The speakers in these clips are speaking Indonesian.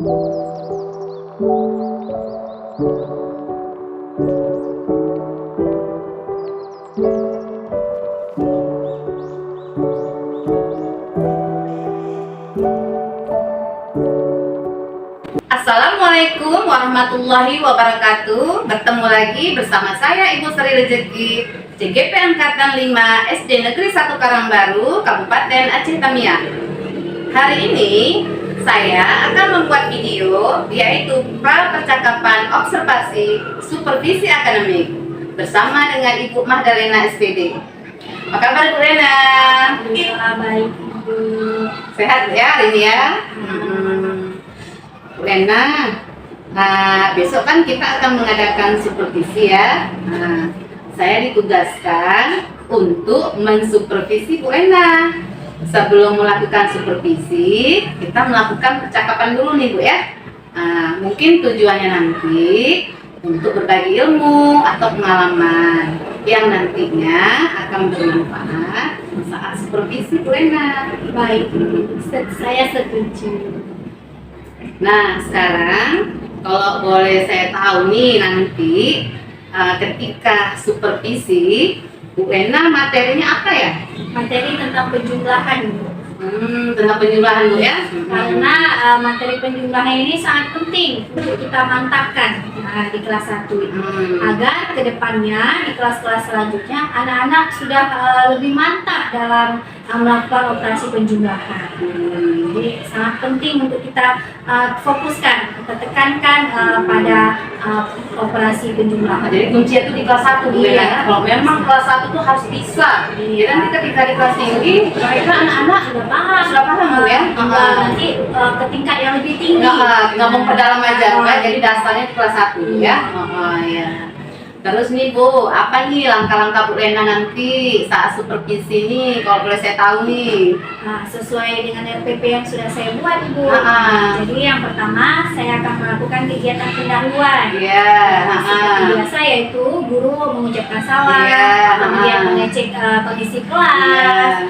Assalamualaikum warahmatullahi wabarakatuh. Bertemu lagi bersama saya Ibu Sri Rezeki, CGP Angkatan 5 SD Negeri 1 Karangbaru, Kabupaten Aceh Tamiang. Hari ini saya akan membuat video yaitu pra percakapan observasi supervisi akademik bersama dengan Ibu Mahdalena SPD. Apa kabar Bu Lena? Baik, Ibu. Sehat ya hari ini ya? Bu Lena, besok kan kita akan mengadakan supervisi ya. Saya ditugaskan untuk mensupervisi Bu Lena. Sebelum melakukan supervisi, kita melakukan percakapan dulu nih Bu ya. Mungkin tujuannya nanti untuk berbagi ilmu atau pengalaman yang nantinya akan bermanfaat saat supervisi Bu Lena. Baik, saya setuju. Nah, sekarang kalau boleh saya tahu nih nanti ketika supervisi Bu Lena materinya apa ya? Materi tentang penjumlahan, Bu. Tentang penjumlahan Bu ya? Karena materi penjumlahan ini sangat penting untuk kita mantapkan di kelas 1 agar kedepannya di kelas-kelas selanjutnya anak-anak sudah lebih mantap dalam melakukan operasi penjumlahan. Jadi sangat penting untuk kita fokuskan, kita tekankan pada operasi penjumlahan. Jadi kuncinya itu di kelas 1 Bu ya? Kalau memang kelas 1 tuh harus bisa. Nanti ketika di kelas tinggi mereka anak-anak Sudah paham Bu ya? nanti ke tingkat yang lebih tinggi. Nggak memperdalam aja Bu ya? Jadi dasarnya di kelas 1 ya? Ya. Terus nih Bu, apa nih langkah-langkah Bu Lena nanti saat supervisi nih, kalau boleh saya tahu nih? Sesuai dengan RPP yang sudah saya buat, Ibu. Jadi yang pertama saya akan melakukan kegiatan pendahuluan. Seperti biasa yaitu guru mengucapkan salam, kemudian mengecek kondisi kelas,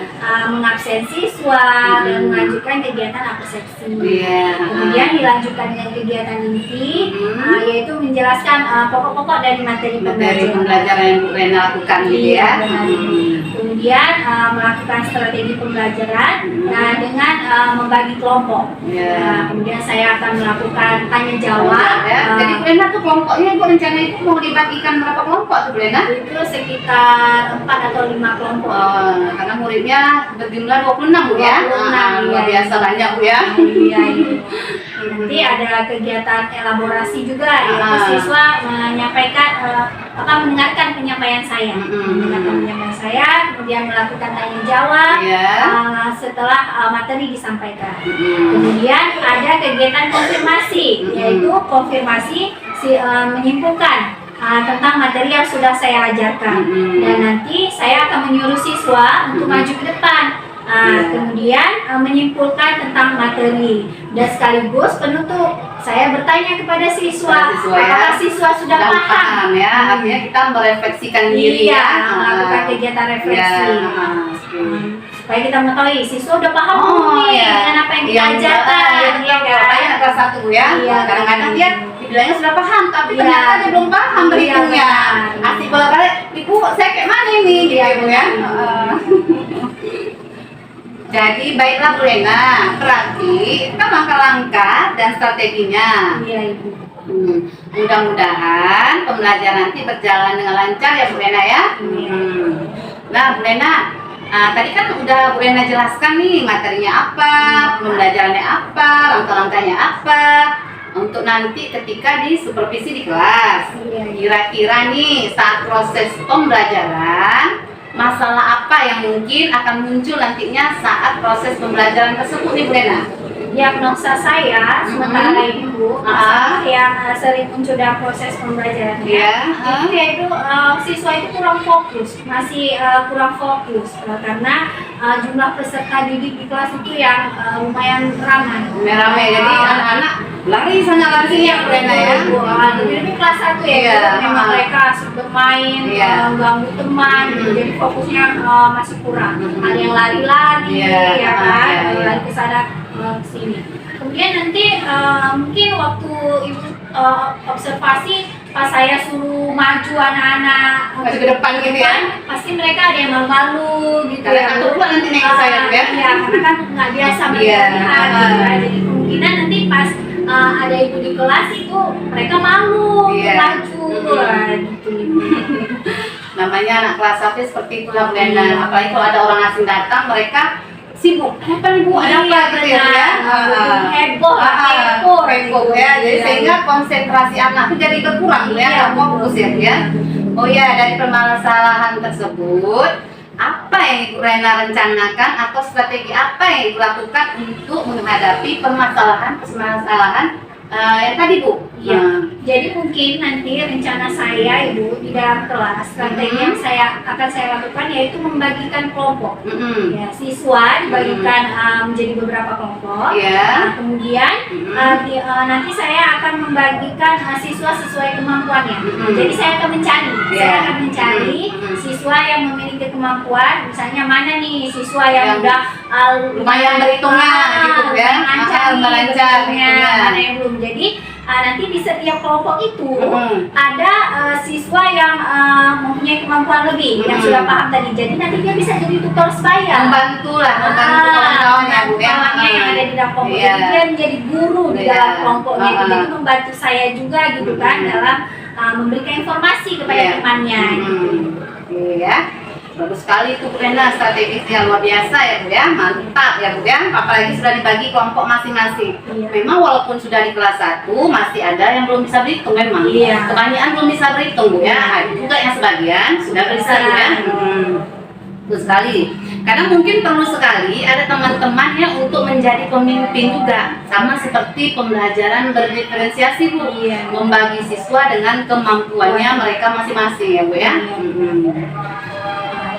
mengabsen siswa, dan melanjutkan kegiatan absensi. Kemudian dilanjutkan dengan kegiatan inti, yaitu menjelaskan pokok-pokok dari materi pembelajaran yang Bu Lena lakukan gitu ya. Kemudian melakukan strategi pembelajaran dengan membagi kelompok. Kemudian saya akan melakukan tanya jawab. Jadi Bu Lena tuh kelompoknya Bu rencana itu mau dibagikan berapa kelompok tuh Bu Lena? Itu sekitar 4 atau 5 kelompok. Karena muridnya berjumlah 26 Bu ya. Luar biasa banyak Bu ya. Nanti ada kegiatan elaborasi juga, yaitu siswa mendengarkan penyampaian saya, kemudian melakukan tanya jawab setelah materi disampaikan. Kemudian ada kegiatan konfirmasi, yaitu konfirmasi menyimpulkan tentang materi yang sudah saya ajarkan, dan nanti saya akan menyuruh siswa untuk maju ke depan. Kemudian menyimpulkan tentang materi dan sekaligus penutup saya bertanya kepada siswa, apakah siswa sudah paham ya? Artinya kita merefleksikan diri melakukan kegiatan refleksi supaya kita mengetahui siswa udah paham dengan apa yang kita ajarkan. Makanya kelas 1 ya. Kadang-kadang dia dibilangnya sudah paham, tapi ternyata dia belum paham berhitungnya. Asik bolak-balik, Ibu saya kayak mana ini gitu ya. Jadi baiklah Bu Lena, berarti itu kan langkah-langkah dan strateginya. Iya Ibu. Mudah-mudahan pembelajaran nanti berjalan dengan lancar ya Bu Lena ya. Nah Bu Lena, tadi kan udah Bu Lena jelaskan nih materinya apa, pembelajarannya apa, langkah-langkahnya apa, untuk nanti ketika di supervisi di kelas. Kira-kira nih saat proses pembelajaran, masalah apa yang mungkin akan muncul nantinya saat proses pembelajaran tersebut nih Bu Lena? Diagnosa saya sementara ini Bu, masalah yang sering muncul dalam proses pembelajarannya yaitu siswa itu kurang fokus, masih kurang fokus karena jumlah peserta didik di kelas itu yang lumayan ramai. Jadi anak-anak lari sana lari ya Bu Lena ya. Ini kelas 1 ya, memang mereka asik bermain, ganggu teman, jadi fokusnya masih kurang. Ada yang lari-lari, lari ke sana sini. kemudian nanti mungkin waktu ibu observasi pas saya suruh maju anak-anak Maju ke depan gitu ya? pasti mereka ada yang malu-malu gitu Karena ya. takut pula nanti nih saya ya. Iya, karena kan nggak biasa Iya. melihat gitu ya. Jadi kemungkinan nanti pas ada ibu di kelas itu mereka malu Iya. maju gitu. Namanya anak kelas 1 seperti itulah Bu Lena. Apalagi kalau ada orang asing datang, mereka sibuk. Apa nih Bu? Ada apa gitu ya? Heboh, Heboh ya. Jadi sehingga konsentrasi anak itu jadi berkurang Bu ya, nggak fokus ya Bu ya. Oh ya, dari permasalahan tersebut, apa yang Ibu Lena rencanakan atau strategi apa yang Ibu lakukan untuk menghadapi permasalahan yang tadi Bu? Iya. Jadi mungkin nanti rencana saya Ibu di dalam kelas strategi yang akan saya lakukan yaitu membagikan kelompok. Ya, siswa dibagikan menjadi beberapa kelompok. Iya. Nah, kemudian nanti saya akan membagikan siswa sesuai kemampuannya. Jadi saya akan mencari siswa yang memiliki kemampuan. Misalnya mana nih siswa yang udah lumayan berhitungnya gitu ya, lancar berhitungnya. mana yang belum. Jadi nanti di setiap kelompok itu ada siswa yang mempunyai kemampuan lebih yang sudah paham tadi. Jadi nanti dia bisa jadi tutor sebaya. Membantu kawan-kawannya Bu ya. Kawan-kawannya yang ada di dalam kelompok. Iya. Jadi dia menjadi guru di Iya. dalam kelompoknya. Jadi membantu saya juga gitu kan dalam memberikan informasi kepada temannya. Iya. Bagus sekali itu Bu Lena, strategisnya luar biasa ya Bu ya, mantap ya Bu ya, apalagi sudah dibagi kelompok masing-masing. Iya. Memang walaupun sudah di kelas 1 masih ada yang belum bisa berhitung memang. Iya. Kebanyakan belum bisa berhitung Bu ya, ada juga yang sebagian sudah bisa Bu ya. Bagus sekali. Karena mungkin perlu sekali ada teman-teman yang untuk menjadi pemimpin juga, sama seperti pembelajaran berdiferensiasi Bu, membagi siswa dengan kemampuannya mereka masing-masing ya Bu ya.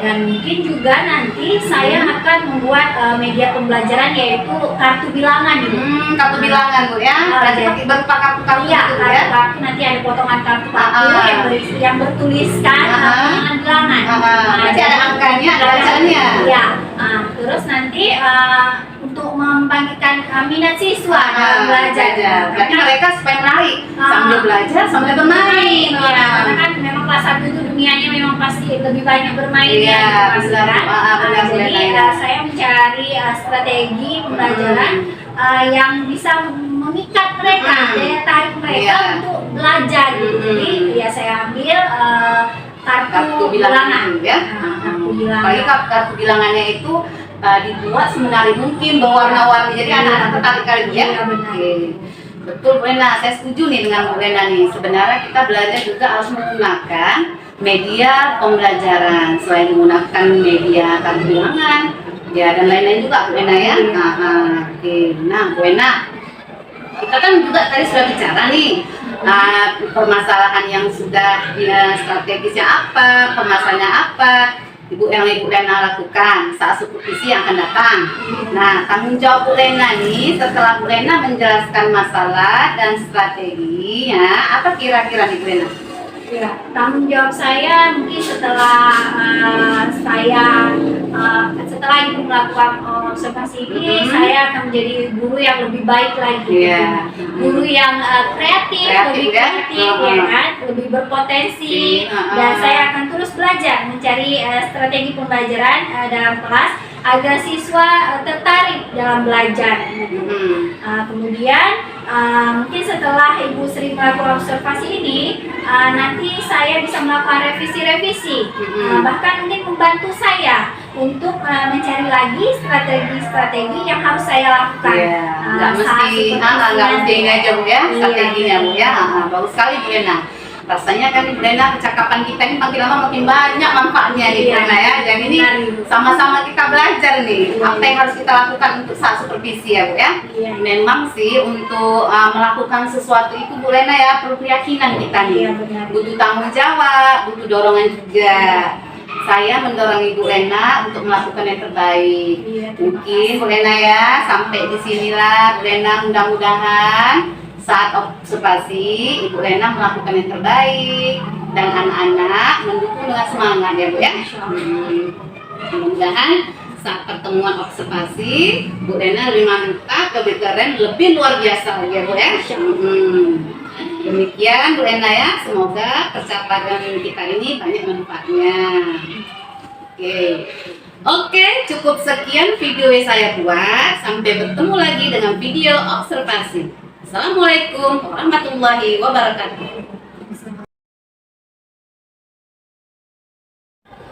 Dan mungkin juga nanti saya akan membuat media pembelajaran yaitu kartu bilangan gitu. Kartu bilangan Bu ya. Berarti pakai berupa kartu-kartu Iya, gitu Bu ya. kartu nanti ada potongan kartu yang bertuliskan dengan bilangan. Berarti ada angkanya, ada bacaannya. Iya. Terus nanti untuk membangkitkan minat siswa dalam belajar. Berarti mereka supaya menarik sambil belajar sambil bermain. Iya, karena kan memang kelas 1 itu dunianya memang pasti lebih banyak bermain Iya, ya. benar. Jadi saya mencari strategi pembelajaran yang bisa memikat mereka, daya tarik mereka untuk belajar gitu. Jadi ya saya ambil kartu bilangan ya. Kartu bilangan. Apalagi kartu bilangannya itu dibuat semenarik mungkin berwarna-warni, jadi anak-anak tertarik kali ya. Iya, benar. Oke. Betul Bu Lena, saya setuju nih dengan Bu Lena nih. Sebenarnya kita belajar juga harus menggunakan media pembelajaran selain menggunakan media kartu bilangan ya dan lain-lain juga Bu Lena ya. Oke. Nah Bu Lena, kita kan juga tadi sudah bicara nih permasalahan yang sudah strategisnya apa, permasalahannya apa. Ibu Lena lakukan saat supervisi yang akan datang. Nah, tanggung jawab Bu Lena nih setelah Bu Lena menjelaskan masalah dan strateginya, apa kira-kira nih Bu Lena? Ya, tanggung jawab saya mungkin setelah ibu melakukan observasi ini, saya akan menjadi guru yang lebih baik lagi. Guru yang lebih kreatif, ya kan, lebih berpotensi, dan saya akan terus belajar mencari strategi pembelajaran dalam kelas agar siswa tertarik dalam belajar. Kemudian mungkin setelah Ibu sering melakukan observasi ini, nanti saya bisa melakukan revisi-revisi, bahkan mungkin membantu saya untuk mencari lagi strategi-strategi yang harus saya lakukan. Nggak mesti ini aja Bu ya, strateginya Bu ya. Bagus sekali Bu Lena. Rasanya kan Bu Lena, percakapan kita ini makin lama makin banyak manfaatnya nih Bu Lena ya. Dan ini sama-sama kita belajar nih apa yang harus kita lakukan untuk saat supervisi ya Bu ya. Memang sih untuk melakukan sesuatu itu Bu Lena ya perlu keyakinan kita nih. Butuh tanggung jawab, butuh dorongan juga. Saya mendorong Ibu Lena untuk melakukan yang terbaik. Mungkin Bu Lena ya, sampai di sinilah Bu Lena, mudah-mudahan saat observasi Ibu Lena melakukan yang terbaik dan anak-anak mendukung dengan semangat ya Bu ya. Mudah-mudahan saat pertemuan observasi Bu Lena lebih mantap, lebih keren, lebih luar biasa ya Bu ya. Demikian Bu Lena ya, semoga percakapan kita ini banyak manfaatnya. Oke, cukup sekian video yang saya buat. Sampai bertemu lagi dengan video observasi. Assalamualaikum warahmatullahi wabarakatuh.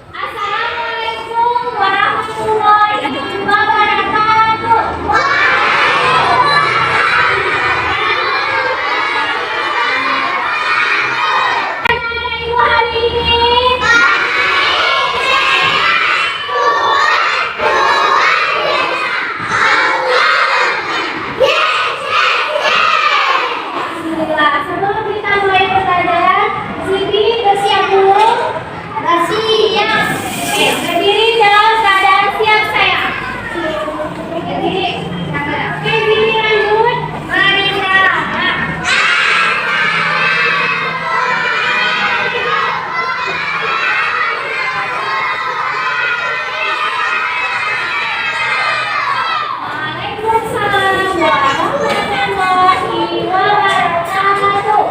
Assalamualaikum warahmatullahi wabarakatuh. Hari ini sebelum kita mulai pelajaran, Siti bersiap dulu. Bersiap. Berdiri dalam keadaan siap saya. Berdiri. Oke, giliran dulu. Waalaikumsalam warahmatullahi wabarakatuh.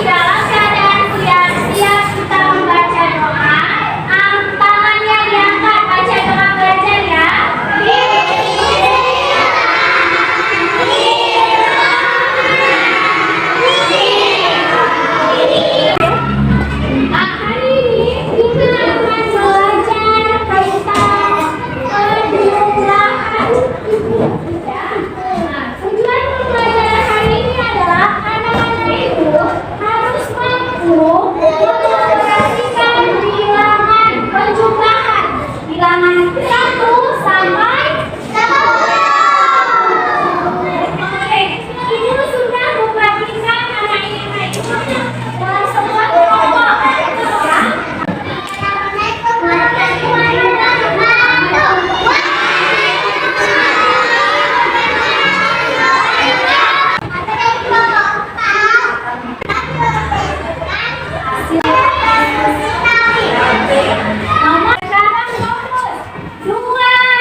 Dalam keadaan siap-siap kita membaca doa. Tangannya diangkat, baca doa belajar ya. Hari ini kita akan belajar tentang penjumlahan. Tujuan pembelajaran hari ini adalah anak-anak itu harus mampu mengoperasikan bilangan penjumlahan, bilangan 1 sampai 10. Ibu sudah memperhatikan anak-anak itu dalam sebuah kelompok ya. Nomor sekarang fokus 2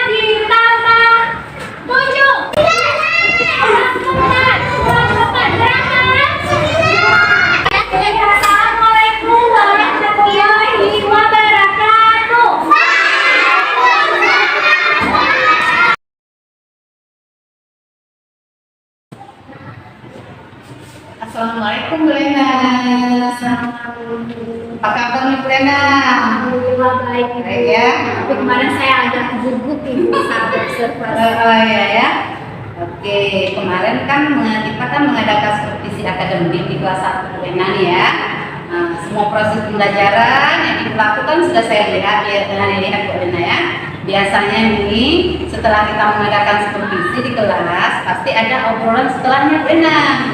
ditambah 7. Assalamualaikum warahmatullahi wabarakatuh. Assalamualaikum Bu Lena. Apa kabar nih Bu Lena? Alhamdulillah baik Ibu. Baik ya. Tapi kemarin saya agak gugup Ibu saat observasi. Iya ya. Oke, kemarin kan kita mengadakan supervisi akademik di kelas 1 Bu Lena nih ya. Semua proses pembelajaran yang dilakukan sudah saya lihat Bu Lena ya. Biasanya nih setelah kita mengadakan supervisi di kelas pasti ada obrolan setelahnya Bu Lena.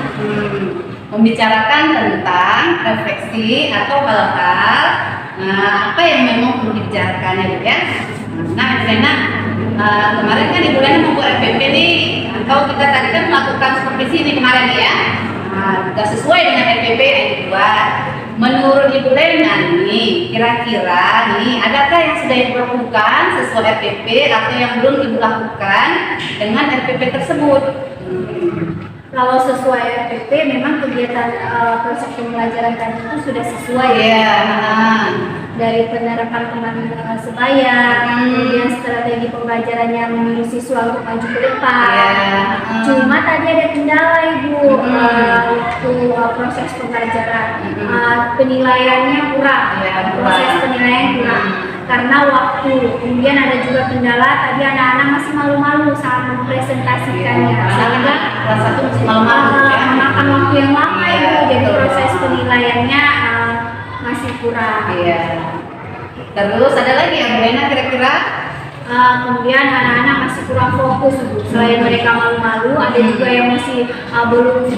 Membicarakan tentang refleksi atau hal-hal apa yang memang perlu dibicarakan ya Bu ya. Nah Bu Lena, kemarin kan Ibu Lena membuat RPP nih, atau kita tadi kan melakukan supervisi ini kemarin ya. Sudah sesuai dengan RPP yang dibuat. Menurut Ibu Lena nih, kira-kira nih adakah yang sudah dilakukan sesuai RPP atau yang belum Ibu lakukan dengan RPP tersebut? Kalau sesuai RPP memang kegiatan proses pembelajaran tadi itu sudah sesuai ya. Dari penerapan teman sebaya, kemudian strategi pembelajarannya menyuruh siswa untuk maju ke depan. Cuma tadi ada kendala Ibu waktu proses pembelajaran, penilaiannya kurang, proses penilaian kurang. Karena waktu, kemudian ada juga kendala tadi anak-anak masih malu-malu saat mempresentasikannya, sehingga kelas 1 masih malu-malu ya. memakan waktu yang lama Ibu, jadi proses penilaiannya masih kurang. Iya. Terus ada lagi yang Bu Lena kira-kira? Kemudian anak-anak masih kurang fokus Bu. Selain mereka malu-malu, ada juga yang masih belum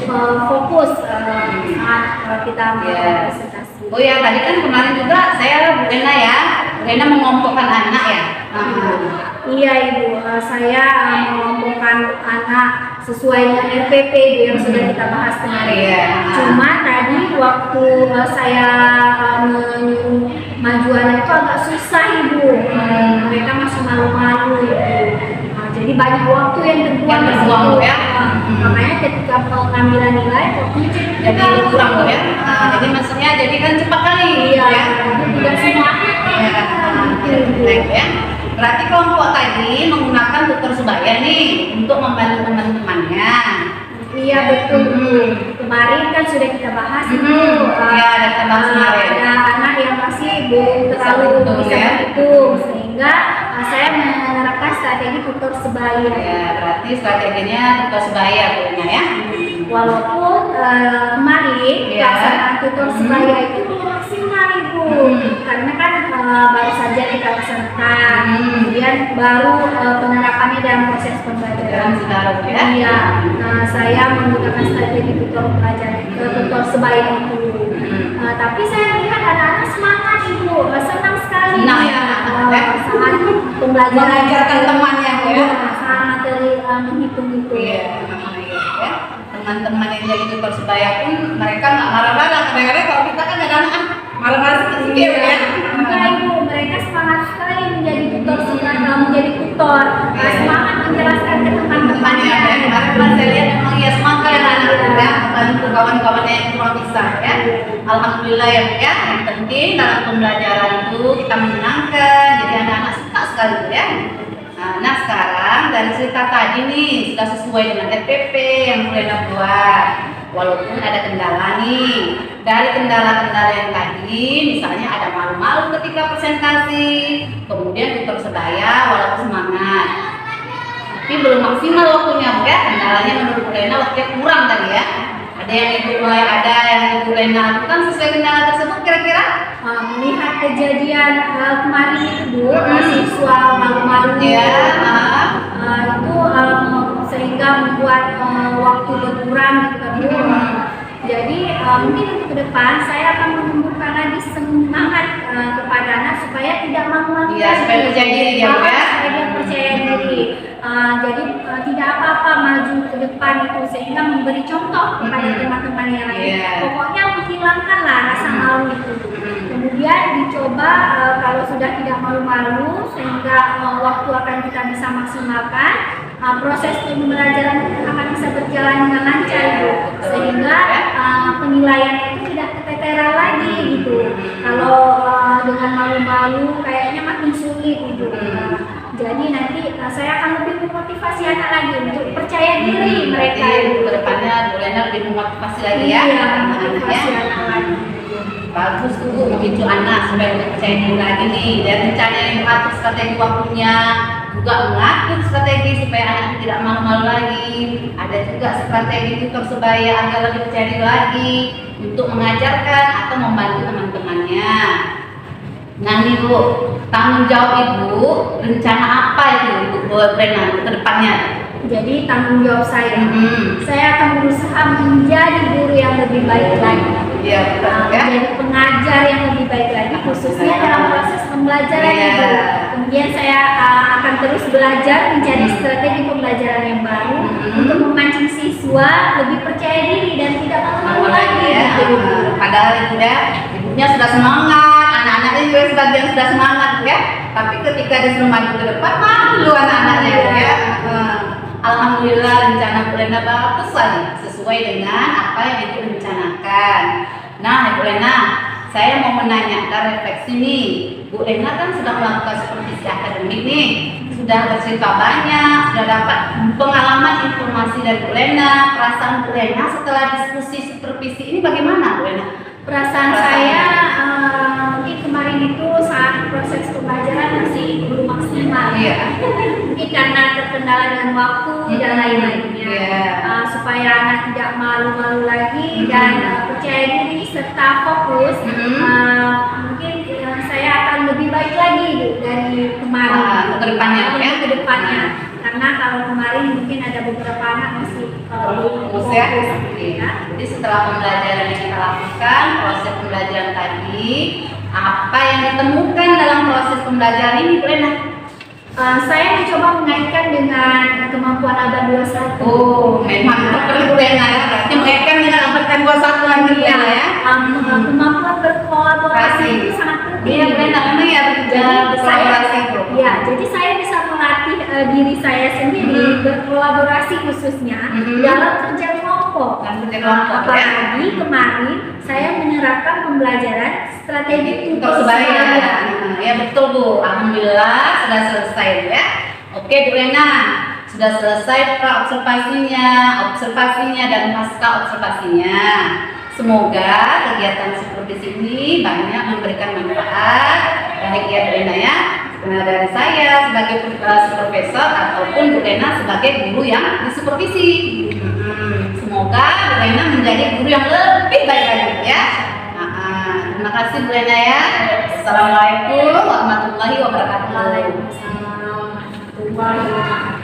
fokus saat kita presentasi. Oh ya, tadi kan kemarin juga saya Bu Lena ya, Bu Lena mengelompokkan anak ya. Iya Ibu, saya mengelompokkan anak sesuai dengan RPP Ibu, yang sudah kita bahas kemarin. Iya. Cuma tadi waktu saya menyuruh maju anak itu agak susah Ibu. Mereka masih malu-malu Ibu. Jadi banyak waktu yang terbuang di situ. Ya. Makanya ketika pengambilan nilai waktunya Jadi kurang Bu ya. Jadi maksudnya jadi kan cepat kali. Iya, Ya. tidak semuanya. Ya. Baik ya. Berarti kelompok tadi menggunakan tutor sebaya nih untuk membantu teman-temannya. Iya betul Bu. Kemarin kan sudah kita bahas itu. Iya, ada kita bahas kemarin. Ada anak yang masih belum terlalu bisa ya. berhitung, sehingga saya menerapkan strategi tutor sebaya. Ya, berarti strateginya tutor sebaya punya ya. Walaupun kemarin Iya. pelaksanaan tutor sebaya itu belum maksimal Ibu, karena kan baru saja kita laksanakan, kemudian baru penerapannya dalam proses pembelajaran. Dalam ya. Iya, saya menggunakan strategi tutor pelajaran tutor sebaya itu. Tapi saya melihat anak-anak semangat Ibu, senang sekali. Senang ya, Sangat pembelajaran Mengajarkan temannya Bu ya. sangat materi menghitung itu. Iya, ya. Teman-teman yang jadi tutor sebaya pun mereka nggak marah-marah. Kadang-kadang kalau kita kan kadang-kadang marah-marah sedikit ya. Enggak Ibu, mereka semangat sekali menjadi tutor sebaya, menjadi tutor. Semangat menjelaskan ke teman-temannya. Kemarin saya lihat memang ya semangat ya anak-anak ya, membantu kawan-kawannya yang kurang bisa ya. Alhamdulillah ya Bu ya. Yang penting dalam pembelajaran itu kita menyenangkan, jadi anak-anak suka sekali Bu ya. Nah sekarang dari cerita tadi nih sudah sesuai dengan RPP yang Lena buat. Walaupun ada kendala nih. Dari kendala-kendala yang tadi, misalnya ada malu-malu ketika presentasi, kemudian tutor sebaya walaupun semangat, tapi belum maksimal waktunya Bu ya. Kendalanya menurut Bu Lena waktunya kurang tadi ya. Ada yang Ibu Lena lakukan sesuai kendala tersebut kira-kira? Melihat kejadian kemarin itu Bu, siswa malu-malu Ya. itu sehingga membuat waktu berkurang gitu kan Bu. Jadi mungkin untuk ke depan saya akan menumbuhkan lagi semangat kepada anak supaya tidak malu-malu. Iya, supaya percaya diri ya Bu ya. Supaya dia percaya diri. Jadi tidak apa-apa maju ke depan itu, sehingga memberi contoh kepada teman-teman yang lain. Iya. Pokoknya menghilangkanlah rasa malu itu. Kemudian dicoba kalau sudah tidak malu-malu, sehingga waktu akan kita bisa maksimalkan, proses pembelajaran akan bisa berjalan dengan lancar Bu. Sehingga penilaian itu tidak keteteran lagi gitu. Kalau dengan malu-malu kayaknya makin sulit gitu. Jadi nanti saya akan lebih memotivasi anak lagi untuk percaya diri mereka. Kedepannya Bu Lena lebih memotivasi lagi ya. Iya, motivasi anak lagi. Bagus tuh Bu, memicu anak supaya lebih percaya diri lagi nih. Dan rencana yang mengatur strategi waktunya, juga mengatur strategi supaya anak tidak malu-malu lagi. Ada juga strategi tutor sebaya agar lebih percaya diri lagi untuk mengajarkan atau membantu teman-temannya. Nah nih Bu, tanggung jawab Ibu, rencana apa itu untuk Bu Lena ke depannya? Jadi tanggung jawab saya akan berusaha menjadi guru yang lebih baik lagi. Iya, betul ya. Menjadi pengajar yang lebih baik lagi, khususnya dalam proses pembelajaran itu. Kemudian saya akan terus belajar mencari strategi pembelajaran yang baru untuk memancing siswa lebih percaya diri dan tidak malu-malu lagi. Ya. Padahal Ibu ya, ibunya sudah semangat, anak-anaknya juga sebagian sudah semangat ya. Tapi ketika disuruh maju ke depan malu anak-anaknya ya. Alhamdulillah rencana Bu Lena bagus lagi sesuai dengan apa yang Ibu rencanakan. Nah Ibu Lena, saya mau menanyakan refleksi nih. Bu Lena kan sudah melakukan supervisi akademik nih, sudah bercerita banyak, sudah dapat pengalaman informasi dari Bu Lena. Perasaan Bu Lena setelah diskusi supervisi ini bagaimana Bu Lena? Perasaan saya mungkin kemarin itu saat proses pembelajaran masih belum maksimal. Iya. Mungkin karena terkendala dengan waktu dan lain-lainnya. Supaya anak tidak malu-malu lagi dan percaya diri serta fokus, mungkin saya akan lebih baik lagi Bu, dari kemarin. Ke depannya. Karena kalau kemarin mungkin ada beberapa anak masih belum fokus ya. ya. Jadi setelah pembelajaran yang kita lakukan, proses pembelajaran tadi, apa yang ditemukan dalam proses pembelajaran ini Bu Lena? Saya mencoba mengaitkan dengan kemampuan abad 21. Oh, memang seperti Bu Lena ya. Berarti mengaitkan dengan abad 21 lagi Bu Lena ya. Kemampuan berkolaborasi itu sangat penting. Iya, Bu Lena memang ya berkolaborasi itu. Ya, jadi saya bisa melatih diri saya sendiri berkolaborasi khususnya dalam kerja kelompok. Apalagi kemarin saya menerapkan pembelajaran strategi untuk sebaya. Ya betul Bu. Alhamdulillah sudah selesai ya. Oke Bu Lena, sudah selesai pra observasinya dan pasca observasinya. Semoga kegiatan supervisi ini banyak memberikan manfaat baik ya Bu Lena ya. Dari saya sebagai supervisor ataupun Bu Lena sebagai guru yang disupervisi. Semoga Bu Lena menjadi guru yang lebih baik lagi ya. Terima kasih Bu Lena ya. Assalamualaikum warahmatullahi wabarakatuh. Waalaikumsalam warahmatullahi wabarakatuh.